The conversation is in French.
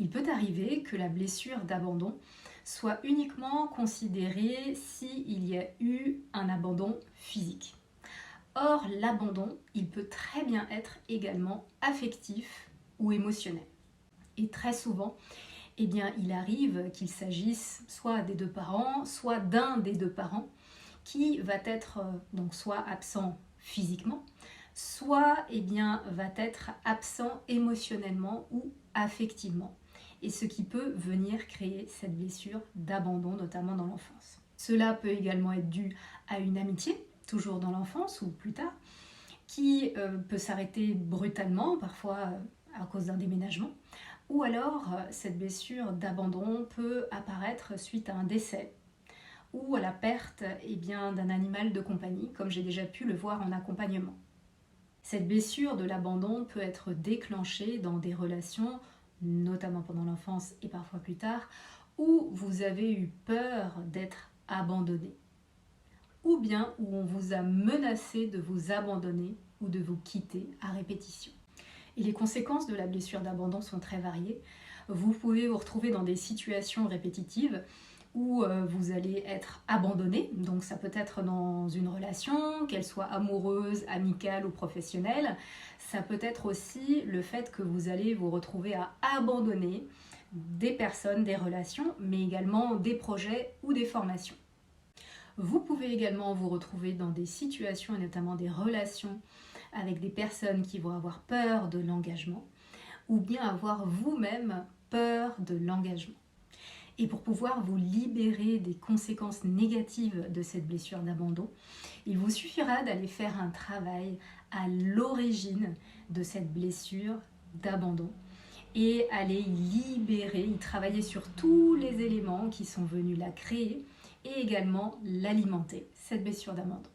Il peut arriver que la blessure d'abandon soit uniquement considérée s'il y a eu un abandon physique. Or, l'abandon, il peut très bien être également affectif ou émotionnel. Et très souvent, eh bien, il arrive qu'il s'agisse soit des deux parents, soit d'un des deux parents qui va être donc soit absent physiquement, soit va être absent émotionnellement ou affectivement. Et ce qui peut venir créer cette blessure d'abandon, notamment dans l'enfance. Cela peut également être dû à une amitié, toujours dans l'enfance ou plus tard, qui peut s'arrêter brutalement, parfois à cause d'un déménagement, ou alors cette blessure d'abandon peut apparaître suite à un décès ou à la perte d'un animal de compagnie, comme j'ai déjà pu le voir en accompagnement. Cette blessure de l'abandon peut être déclenchée dans des relations, notamment pendant l'enfance et parfois plus tard, où vous avez eu peur d'être abandonné, ou bien où on vous a menacé de vous abandonner ou de vous quitter à répétition. Et les conséquences de la blessure d'abandon sont très variées. Vous pouvez vous retrouver dans des situations répétitives où vous allez être abandonné, donc ça peut être dans une relation, qu'elle soit amoureuse, amicale ou professionnelle. Ça peut être aussi le fait que vous allez vous retrouver à abandonner des personnes, des relations, mais également des projets ou des formations. Vous pouvez également vous retrouver dans des situations et notamment des relations avec des personnes qui vont avoir peur de l'engagement ou bien avoir vous-même peur de l'engagement. Et pour pouvoir vous libérer des conséquences négatives de cette blessure d'abandon, il vous suffira d'aller faire un travail à l'origine de cette blessure d'abandon et aller libérer, y travailler sur tous les éléments qui sont venus la créer et également l'alimenter, cette blessure d'abandon.